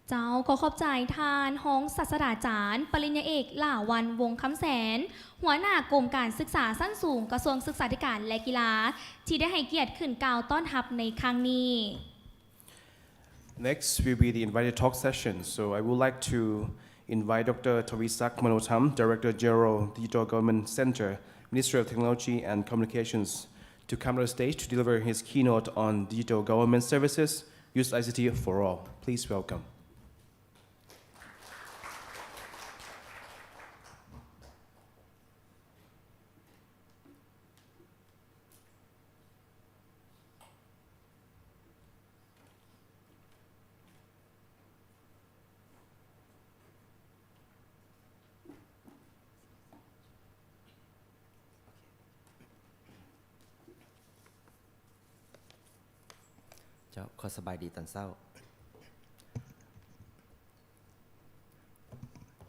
เจ้าขอขอบใจทานห้องศาสตราจารย์ปริญญาเอกล่าวันวงคำแสนหัวหน้ากรมการศึกษาสั้นสูงกระทรวงศึกษาธิการและกีฬาที่ได้ให้เกียรติขึ้นกล่าวต้อนรับในครั้งนี้ Next will be the invited talk session. So I would like to invite Dr. Thavisak Manodham, Director General, Digital Government Center, Ministry of Technology and Communications, to come to the stage to deliver his keynote on digital government services, use ICT for all. Please welcome.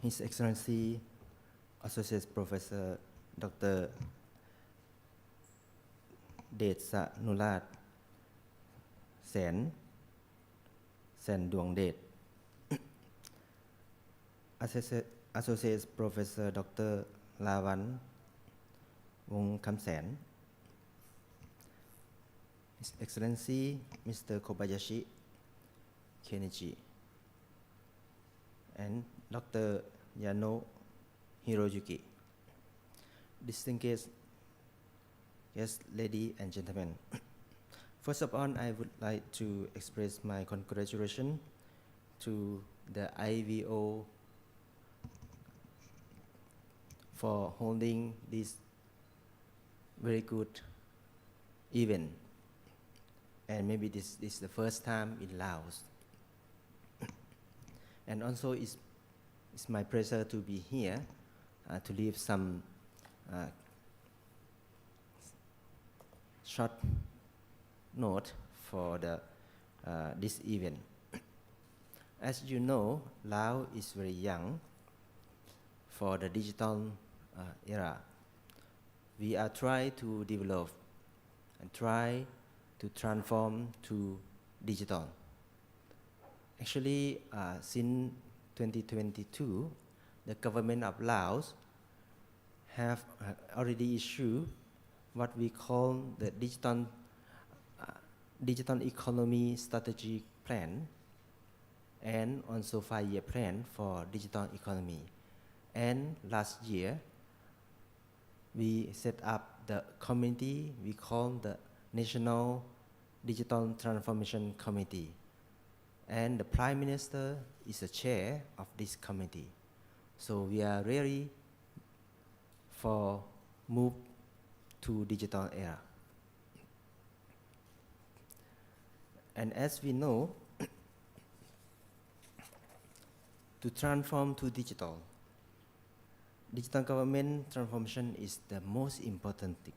His Excellency Associate Professor Dr. Thavisak Manodham แสนดวงเดช Associate Professor Dr. ลาวันวงคำแสน His Excellency Mr. Kobayashi Kenichi and Dr. Yano Hiroyuki. Distinguished guests, ladies and gentlemen. First of all, I would like to express my congratulations to the IVO for holding this very good event. And maybe this is the first time in Laos. And also it's my pleasure to be here to leave some short note for this event. As you know, Laos is very young for the digital era. We are trying to develop and try to transform to digital. Actually, since 2022, the government of Laos have already issued what we call the digital economy strategy plan and also 5-year plan for digital economy. And last year, we set up the committee we call the National Digital Transformation Committee. And the Prime Minister is the chair of this committee. So we are ready for move to digital era. And as we know, to transform to digital government transformation is the most important thing.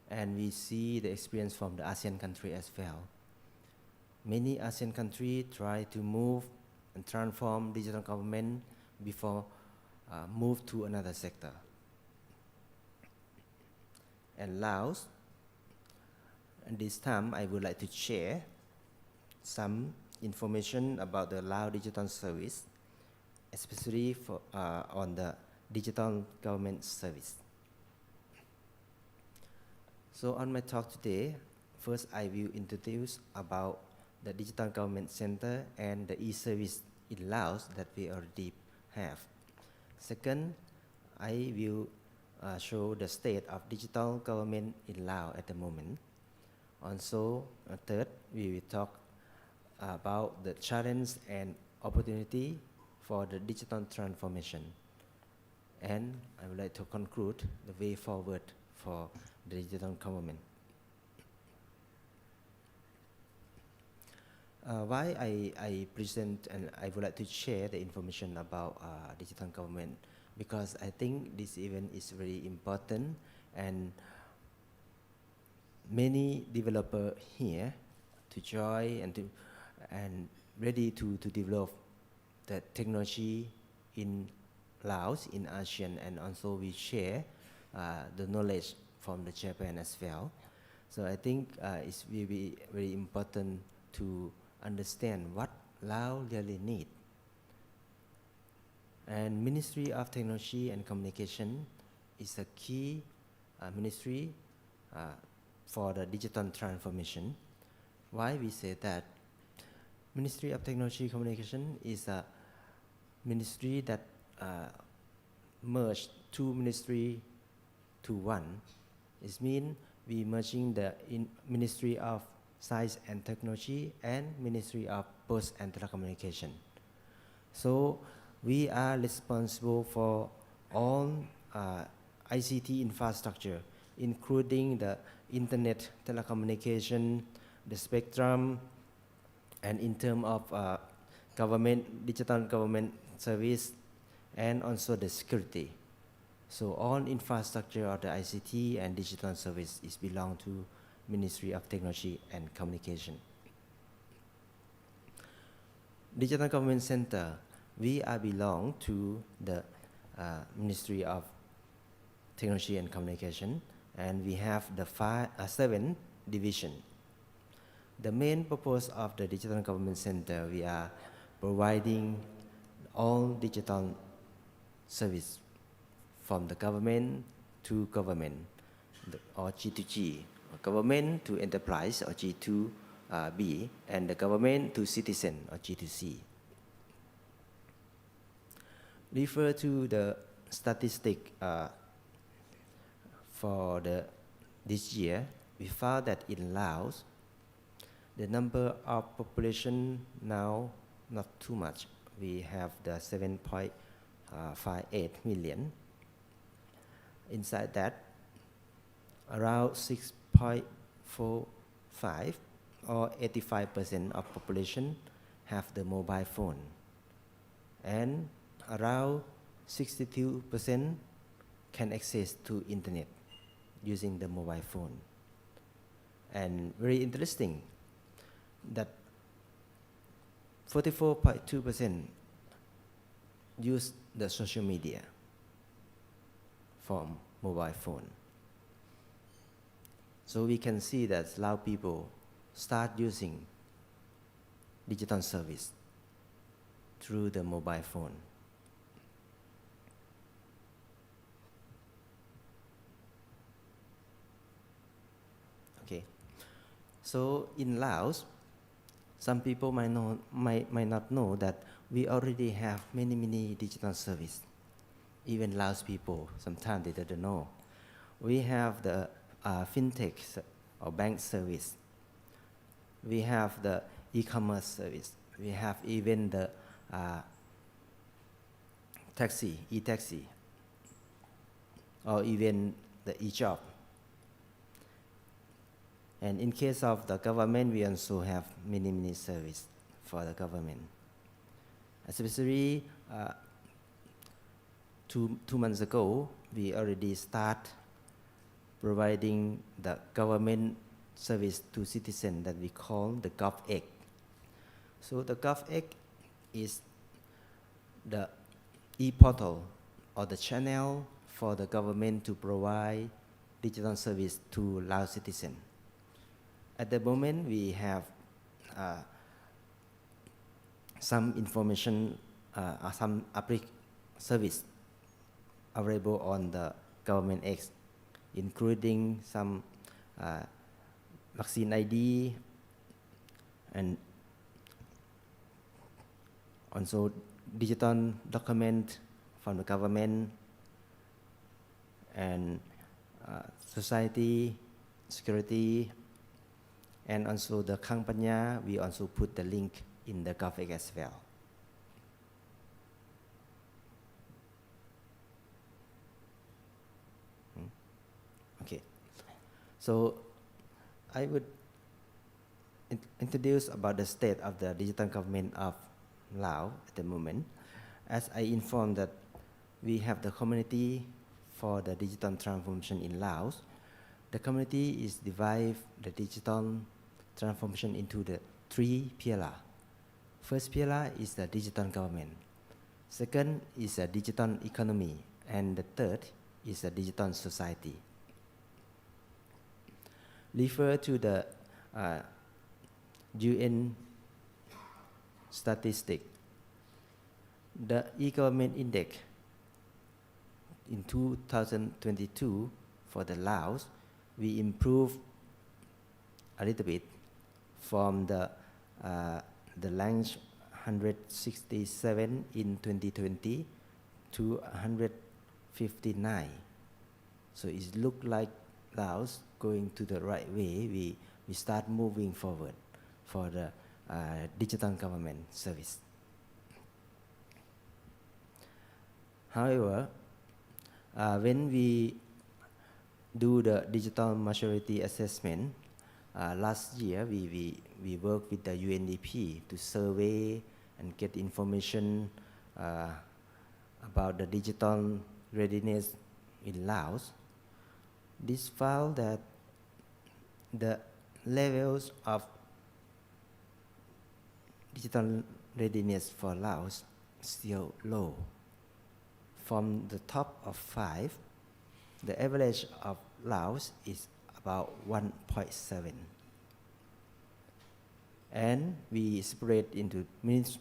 And we see the experience from the ASEAN country as well. Many ASEAN countries try to move and transform digital government before move to another sector. And Laos, and this time I would like to share some information about the Lao digital service, especially for, on the digital government service. So on my talk today, first I will introduce about the Digital Government Center and the e-service in Laos that we already have. Second, I will show the state of digital government in Laos at the moment. Also, third, we will talk about the challenge and opportunity for the digital transformation. And I would like to conclude the way forward for the digital government. Why I present and I would like to share the information about digital government, because I think this event is very important and many developers here to join and ready to develop the technology in Laos, in ASEAN, and also we share the knowledge from the Japan as well. So I think it will be very important to understand what Laos really need. And Ministry of Technology and Communication is a key ministry for the digital transformation. Why we say that? Ministry of Technology and Communication is a ministry that merged two ministries to one. It means we merging the Ministry of Science and Technology and Ministry of Post and Telecommunication. So we are responsible for all ICT infrastructure, including the internet, telecommunication, the spectrum, and in terms of government, digital government service, and also the security. So all infrastructure of the ICT and digital service is belong to Ministry of Technology and Communication. Digital Government Center, we are belong to the Ministry of Technology and Communication, and we have the 7 division. The main purpose of the Digital Government Center, we are providing all digital service from the government to government, or G2G, or government to enterprise, or G2B, and the government to citizen, or G2C. Refer to the statistic for this year, we found that in Laos, the number of population now not too much. We have the 7.58 million. Inside that, around 6.45 or 85% of population have the mobile phone, and around 62% can access to internet using the mobile phone. And very interesting that 44.2% use the social media from mobile phone. So we can see that Lao people start using digital service through the mobile phone. Okay, so in Laos, some people might not know that we already have many digital service. Even Laos people, sometimes they don't know. We have the fintech or bank service. We have the e-commerce service. We have even the taxi, e-taxi, or even the e-job. And in case of the government, we also have many service for the government. Especially 2 months ago, we already start providing the government service to citizens that we call the GovX. So the GovX is the e-portal or the channel for the government to provide digital service to Lao citizens. At the moment, we have some information, some service available on the government X, including some vaccine ID and also digital document from the government and society, security, and also the Khang Panya, we also put the link in the GovX as well. Okay, so I would introduce about the state of the digital government of Laos at the moment. As I informed that we have the community for the digital transformation in Laos. The community is divided the digital transformation into the 3 pillars. First pillar is the digital government. Second is the digital economy. And the third is the digital society. Refer to the UN statistic. The e-government index in 2022 for the Laos, we improved a little bit from the rank 167 in 2020 to 159. So it looked like Laos going to the right way. We start moving forward for the digital government service. However, when we do the digital maturity assessment, last year we worked with the UNDP to survey and get information about the digital readiness in Laos. This found that the levels of digital readiness for Laos still low. From the top of 5, the average of Laos is about 1.7. And we separate into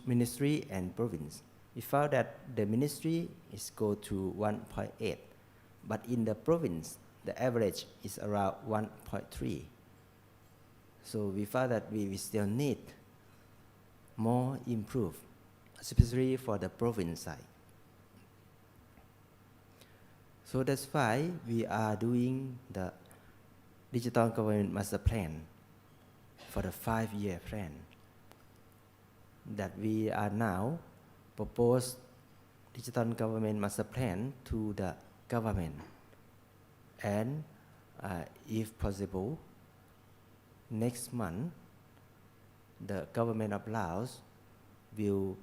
ministry and province. We found that the ministry is go to 1.8, but in the province, the average is around 1.3. So we found that we still need more improve, especially for the province side. So that's why we are doing the digital government master plan for the 5-year plan that we are now propose digital government master plan to the government, and if possible, next month the government of Laos will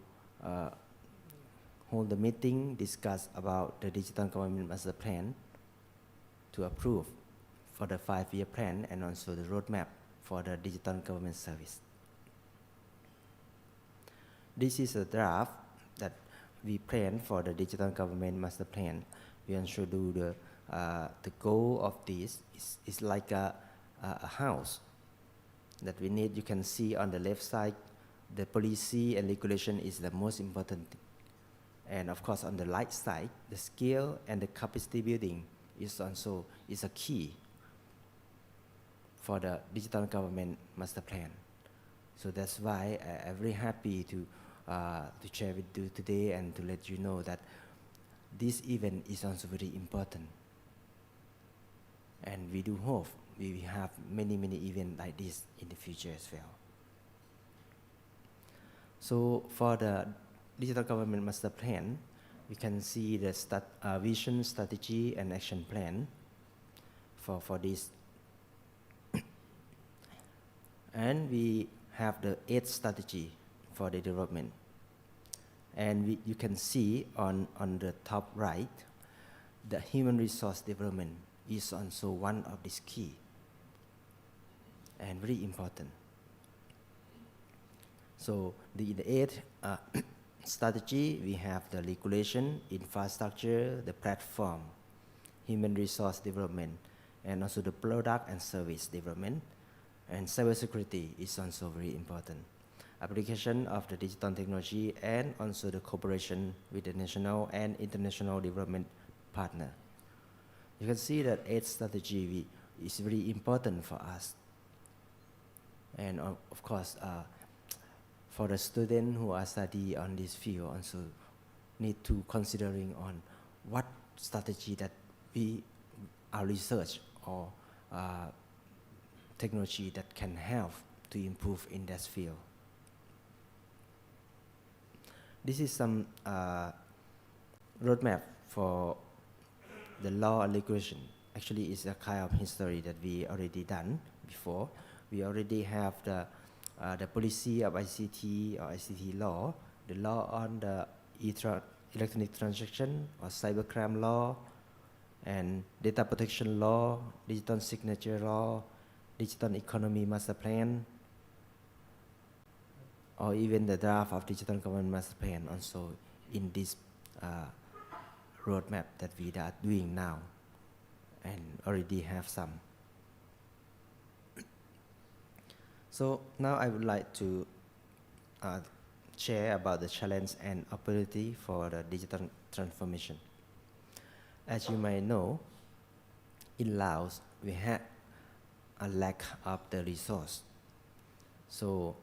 hold a meeting, discuss about the digital government master plan to approve for the 5-year plan and also the roadmap for the digital government service. This is a draft that we plan for the digital government master plan. We also do the goal of this is like a house that we need. You can see on the left side, the policy and regulation is the most important thing. And of course, on the right side, the skill and the capacity building is also a key for the digital government master plan. So that's why I'm very happy to share with you today and to let you know that this event is also very important. And we do hope we will have many events like this in the future as well. So for the digital government master plan, we can see the vision, strategy, and action plan for this. And we have the 8th strategy for the development. And you can see on the top right, the human resource development is also one of these key and very important. So the 8th strategy, we have the regulation, infrastructure, the platform, human resource development, and also the product and service development. And cybersecurity is also very important. Application of the digital technology and also the cooperation with the national and international development partner. You can see that 8th strategy is very important for us. And of course, for the students who are studying on this field, also need to considering on what strategy that our research or technology that can help to improve in that field. This is some roadmap for the law and regulation. Actually, it's a kind of history that we already done before. We already have the policy of ICT or ICT law, the law on the electronic transaction or cybercrime law, and data protection law, digital signature law, digital economy master plan, or even the draft of digital government master plan also in this roadmap that we are doing now and already have some. So now I would like to share about the challenge and opportunity for the digital transformation. As you might know, in Laos, we had a lack of the resource. So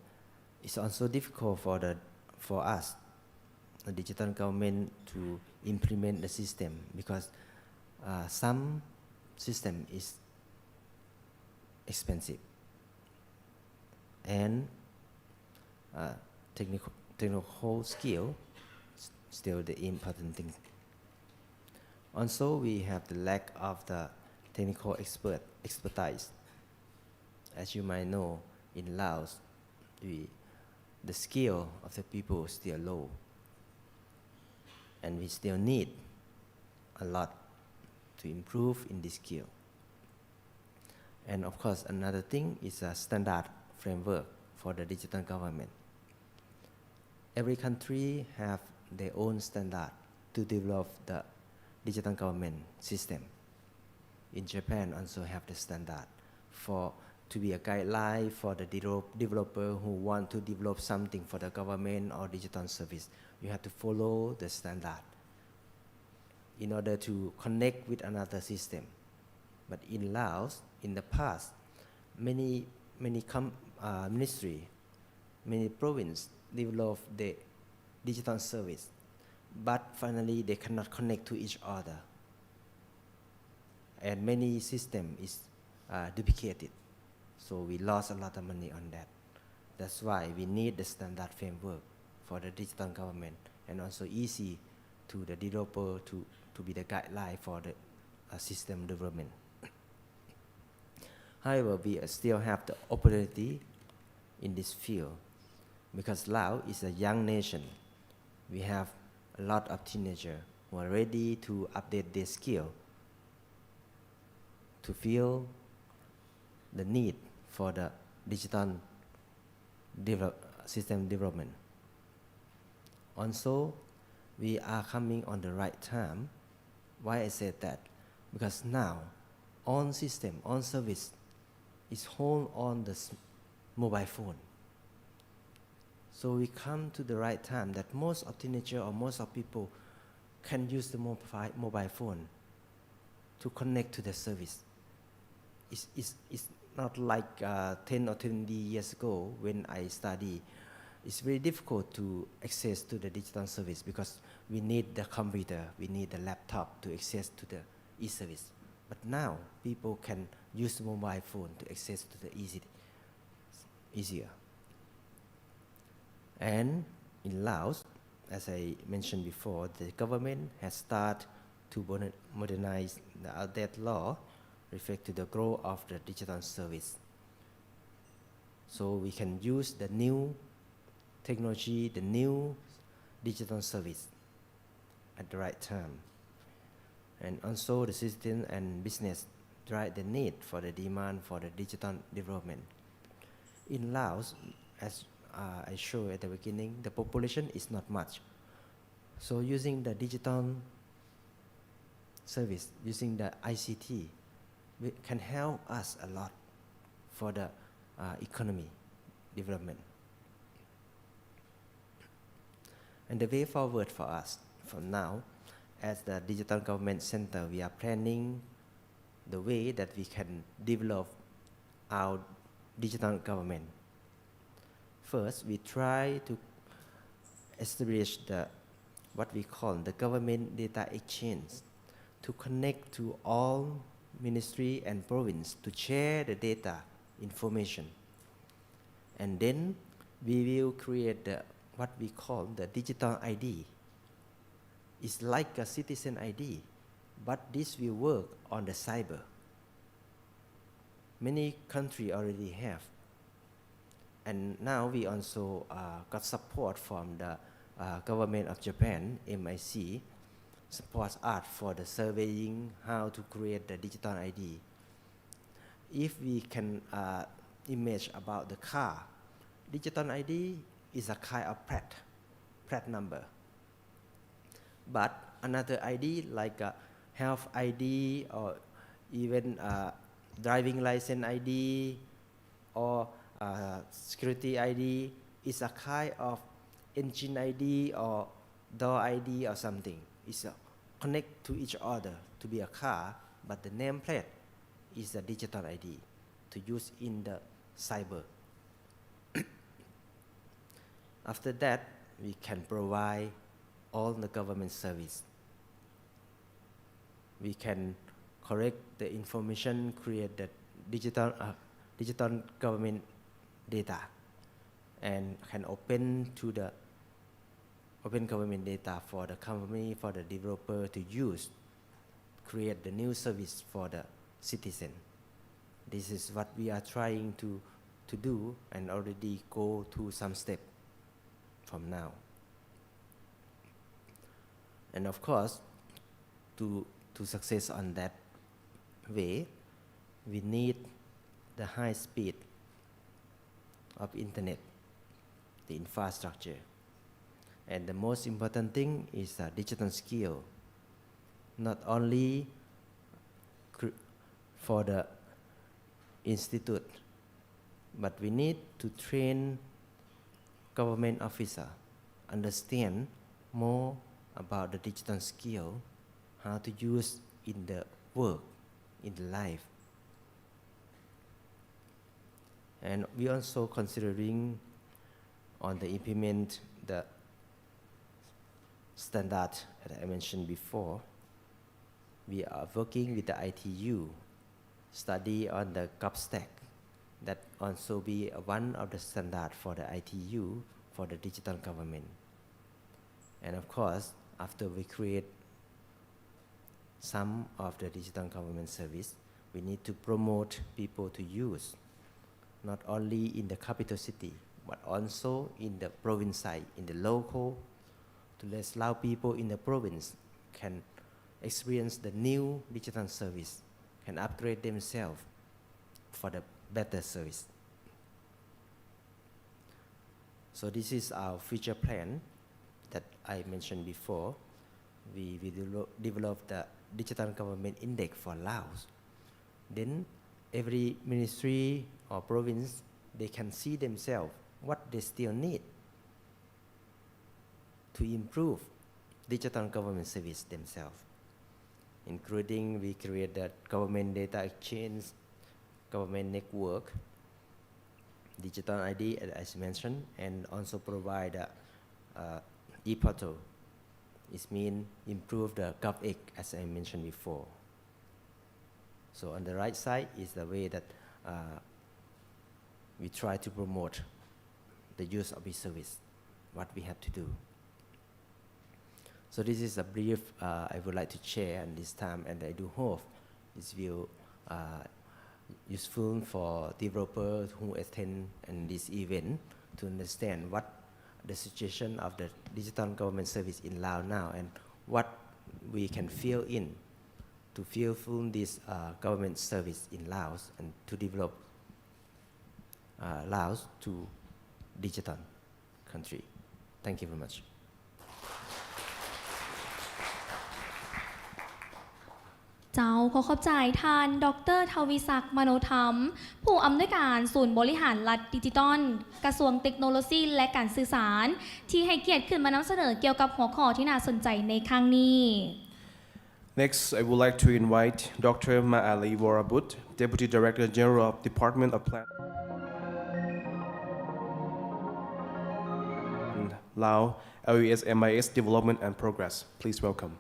it's also difficult for us, the digital government, to implement the system because some system is expensive and technical skill still the important thing. Also, we have the lack of the technical expertise. As you might know, in Laos, the skill of the people is still low, and we still need a lot to improve in this skill. And of course, another thing is a standard framework for the digital government. Every country have their own standard to develop the digital government system. In Japan also have the standard to be a guideline for the developer who want to develop something for the government or digital service. You have to follow the standard in order to connect with another system. But in Laos, in the past, many ministry, many provinces develop the digital service, but finally they cannot connect to each other, and many system is duplicated. So we lost a lot of money on that. That's why we need the standard framework for the digital government, and also easy to the developer to be the guideline for the system development. However, we still have the opportunity in this field because Laos is a young nation. We have a lot of teenagers who are ready to update their skill to fill the need for the digital system development. Also, we are coming on the right time. Why I said that? Because now, all system, all service is hold on the mobile phone. So we come to the right time that most of teenagers or most of people can use the mobile phone to connect to the service. It's not like 10 or 20 years ago when I studied. It's very difficult to access to the digital service because we need the computer, we need the laptop to access to the e-service. But now people can use the mobile phone to access to the easier. And in Laos, as I mentioned before, the government has started to modernize the outdated law reflect to the growth of the digital service. So we can use the new technology, the new digital service at the right time. And also the citizen and business drive the need for the demand for the digital development. In Laos, as I showed at the beginning, the population is not much. So using the digital service, using the ICT, can help us a lot for the economy development. And the way forward for us, from now, as the Digital Government Center, we are planning the way that we can develop our digital government. First, we try to establish what we call the government data exchange to connect to all ministry and province to share the data information. And then we will create what we call the digital ID. It's like a citizen ID, but this will work on the cyber. Many countries already have. And now we also got support from the government of Japan, MIC, supports us for the surveying how to create the digital ID. If we can image about the car, digital ID is a kind of plat number. But another ID like a health ID or even driving license ID or security ID is a kind of engine ID or door ID or something. It's connect to each other to be a car, but the nameplate is a digital ID to use in the cyber. After that, we can provide all the government service. We can correct the information, create the digital government data, and can open government data for the company, for the developer to use, create the new service for the citizen. This is what we are trying to do and already go to some step from now. And of course, to success on that way, we need the high speed of internet, the infrastructure. And the most important thing is digital skill, not only for the institute, but we need to train government officer, understand more about the digital skill, how to use in the work, in the life. And we also considering on the implement the standard that I mentioned before. We are working with the ITU, study on the GovStack. That also be one of the standard for the ITU for the digital government. And of course, after we create some of the digital government service, we need to promote people to use, not only in the capital city, but also in the province side, in the local, to allow people in the province can experience the new digital service, can upgrade themselves for the better service. So this is our future plan that I mentioned before. We develop the digital government index for Laos. Then every ministry or province, they can see themselves what they still need to improve digital government service themselves, including we create the government data exchange, government network, digital ID as mentioned, and also provide a e-portal. It means improve the GovX as I mentioned before. So on the right side is the way that we try to promote the use of e-service, what we have to do. So this is a brief I would like to share at this time, and I do hope this will useful for developers who attend this event to understand what the situation of the digital government service in Laos now and what we can fill in to fulfill this government service in Laos and to develop Laos to digital country. Thank you very much. เจ้าขอขอบใจท่านดร.ทวีศักดิ์มโนธรรมผู้อำนวยการศูนย์บริหารรัฐดิจิตอลกระทรวงเทคโนโลยีและการสื่อสารที่ให้เกียรติขึ้นมานำเสนอเกี่ยวกับหัวข้อที่น่าสนใจในครั้งนี้ Next, I would like to invite Dr. Maaly Vorlabouth, Deputy Director General of Department of Plan Laos, LES MIS Development and Progress. Please welcome.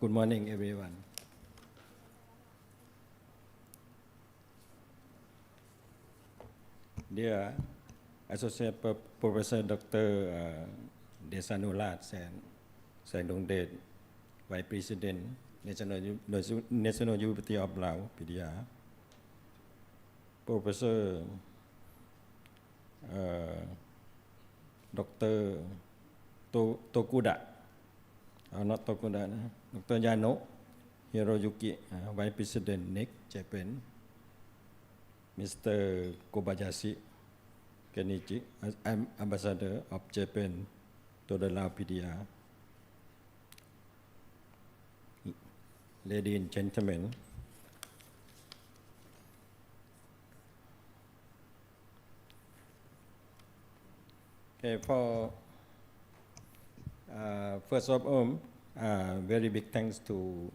Good morning, everyone. Dear Associate Professor Dr. Desanulat Sangdongdet, Vice President, National University of Laos, PDR, Professor Dr. Tokuda, not Tokuda, Dr. Yano Hiroyuki, Vice President NICT, Japan, Mr. Kobayashi Kenichi, Ambassador of Japan to the Lao PDR. Ladies and gentlemen, okay, first of all, very big thanks to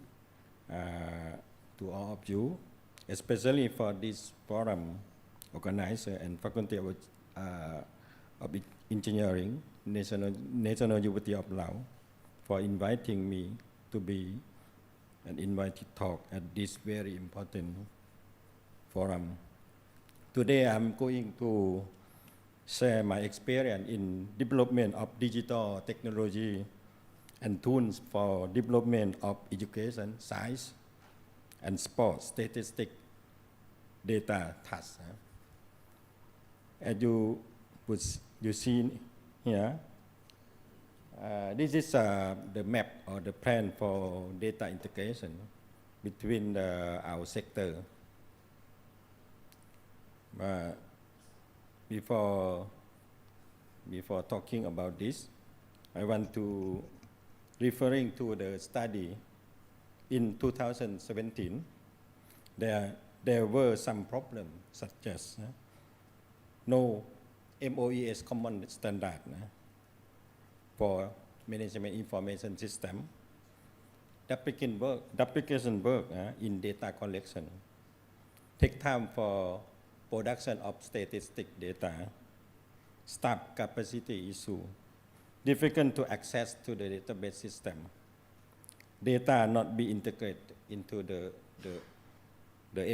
all of you, especially for this forum organizer and Faculty of Engineering, National University of Laos, for inviting me to be an invited talk at this very important forum. Today I'm going to share my experience in development of digital technology and tools for development of education, science, and sports statistic data tasks. As you see here, this is the map or the plan for data integration between our sector. Before talking about this, I want to referring to the study in 2017. There were some problems such as no MOES common standard for management information system, duplication work in data collection, take time for production of statistic data, staff capacity issue, difficult to access to the database system, data not be integrated into the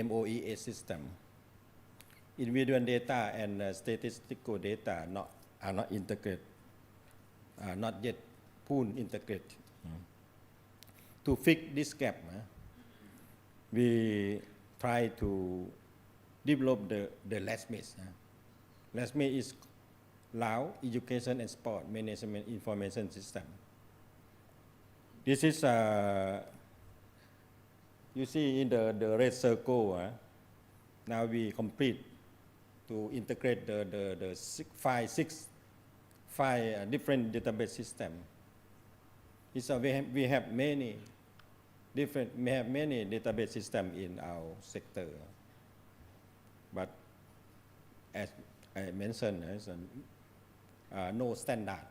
MOES system, individual data and statistical data are not integrated, not yet pool integrated. To fix this gap, we try to develop the LASMIS. LASMIS is Lao Education and Sport Management Information System. This is, you see in the red circle, now we complete to integrate the five different database system. We have many database system in our sector, but as I mentioned, no standard.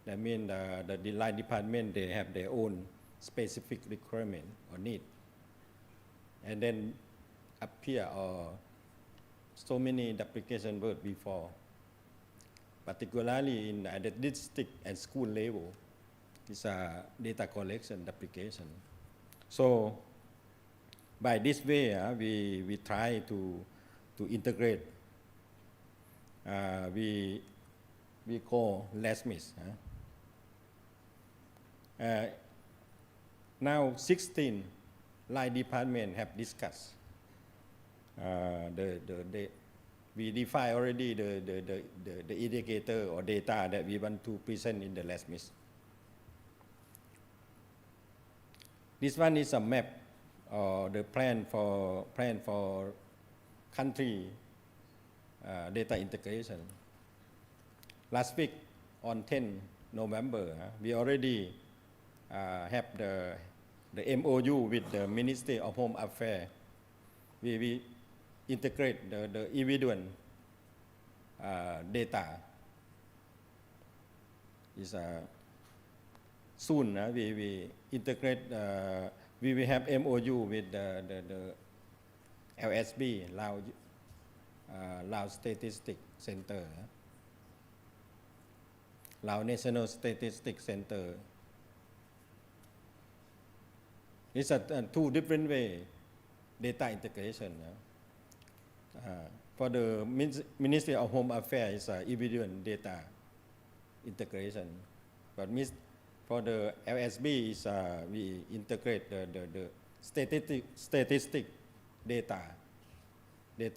That means the line department, they have their own specific requirement or need, and then appear so many duplication work before, particularly in the district and school level. It's a data collection duplication. So by this way, we try to integrate. We call LASMIS. Now 16 line department have discussed. We define already the indicator or data that we want to present in the LASMIS. This one is a map or the plan for country data integration. Last week on 10 November, we already have the MOU with the Ministry of Home Affairs. We integrate the individual data. Is soon we integrate. We will have MOU with the LSB, Lao Statistics Center, Lao National Statistics Center. It's two different way data integration. For the Ministry of Home Affairs, is individual data integration, but for the LSB is we integrate the statistic data, the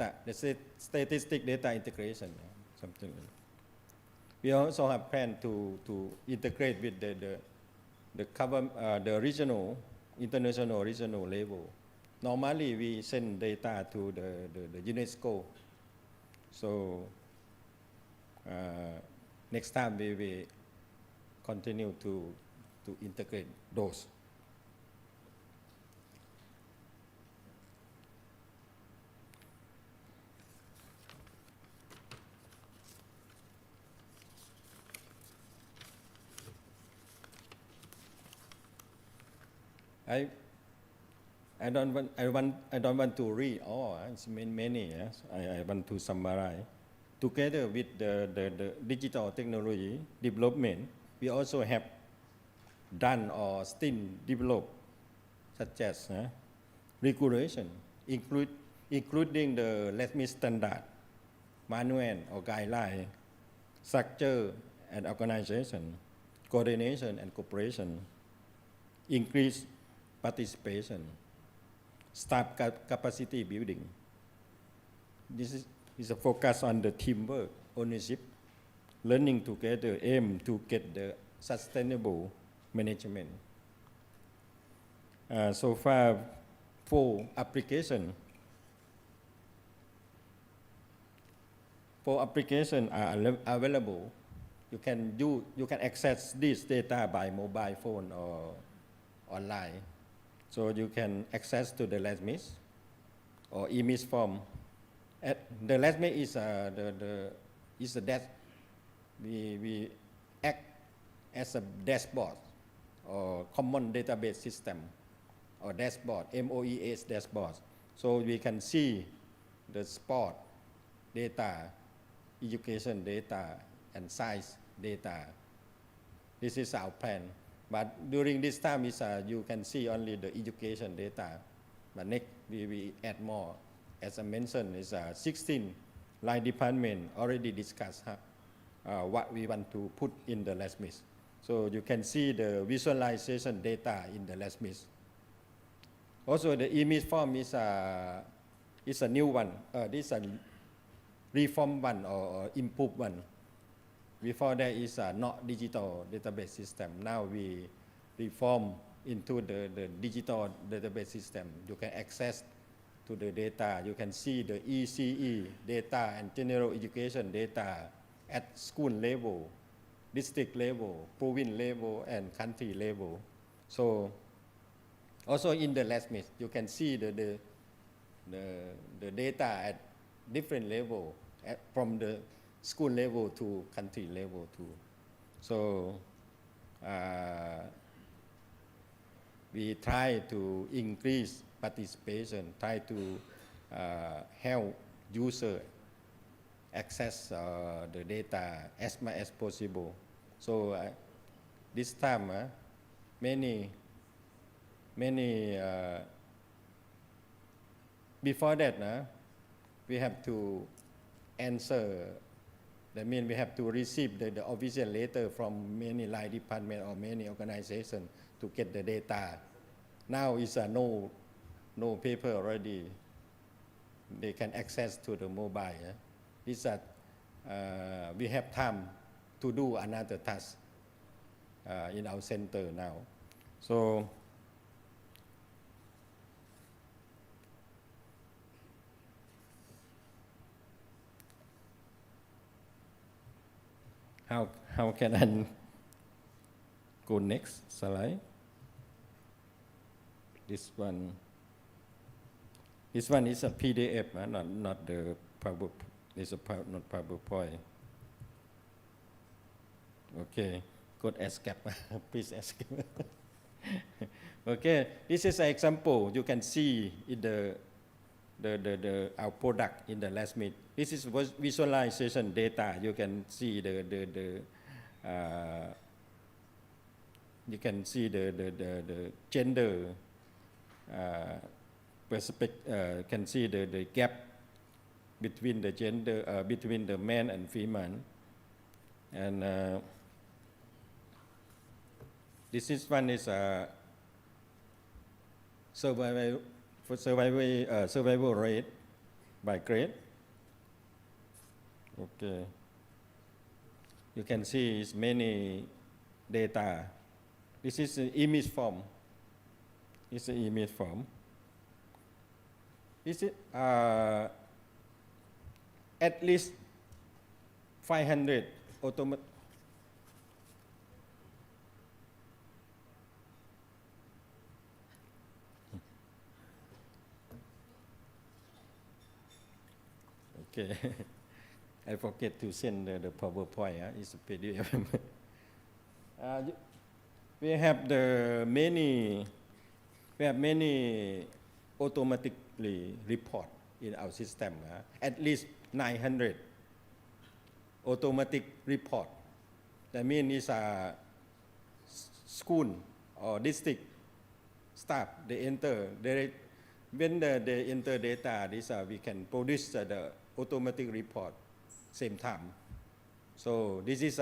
statistic data integration, something like that. We also have plan to integrate with the regional, international regional level. Normally, we send data to the UNESCO. So next time we will continue to integrate those. I don't want to read all. It's many. Yes? I want to summarize. Together with the digital technology development, we also have done or still develop, such as regulation, including the LESMI standard, manual or guideline, structure and organization, coordination and cooperation, increase participation, staff capacity building. This is a focus on the teamwork, ownership, learning together, aim to get the sustainable management. So far, 4 applications are available. You can access this data by mobile phone or online. So you can access to the LESMIS or EMIS form. The LESMIS is the desk. We act as a dashboard or common database system or dashboard, MOES dashboard. So we can see the sport data, education data, and science data. This is our plan. But during this time, you can see only the education data. But next, we add more. As I mentioned, 16 line department already discussed what we want to put in the LESMIS. So you can see the visualization data in the LESMIS. Also, the EMIS form is a new one. This is a reform one or improved one. Before that is not digital database system. Now we reform into the digital database system. You can access to the data. You can see the ECE data and general education data at school level, district level, province level, and country level. So also in the LESMIS, you can see the data at different level, from the school level to country level too. So we try to increase participation, try to help user access the data as much as possible. So this time, many before that, we have to answer. That means we have to receive the official letter from many line department or many organizations to get the data. Now is no paper already. They can access to the mobile. This we have time to do another task in our center now. So how can I go next slide? This one is a PDF, not the PowerPoint. It's not PowerPoint. Okay, good escape. Please escape. Okay, this is an example. You can see in our product in the LESMIS. This is visualization data. You can see the gender perspective. Can see the gap between the gender, between the man and female, and this is one is survival rate by grade. Okay, you can see it's many data This is an image form. It's an image form. Is it at least 500 automatic. Okay, I forget to send the PowerPoint. It's a PDF. We have many automatically report in our system. At least 900 automatic report. That means it's a school or district staff. They enter. When they enter data, we can produce the automatic report same time. So this is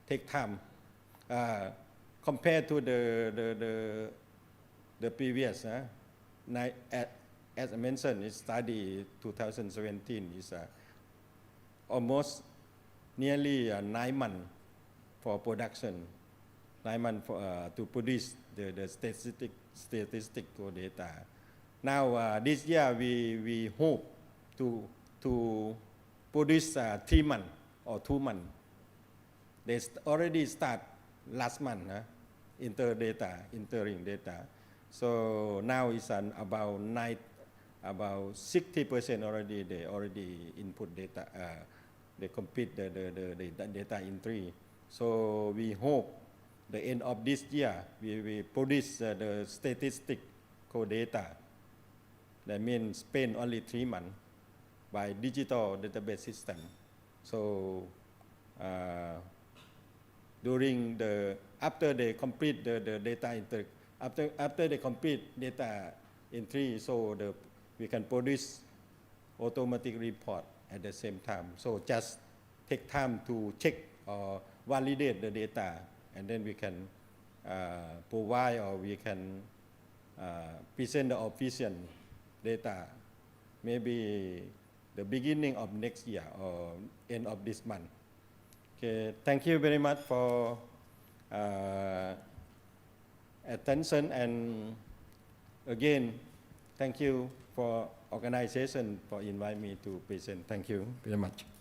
take time compared to the previous. As I mentioned, it's study 2017 is almost nearly 9 months for production, 9 months to produce the statistical data. Now this year we hope to produce 3 months or 2 months. They already start last month entering data. So now it's about 60% already. They already input data. They complete the data entry. So we hope the end of this year we produce the statistical data. That means spend only 3 months by digital database system. So after they complete the data entry, after they complete data entry, so we can produce automatic report at the same time. So just take time to check or validate the data, and then we can provide or we can present the official data maybe the beginning of next year or end of this month. Okay, thank you very much for attention, and again, thank you for organization for inviting me to present. Thank you very much.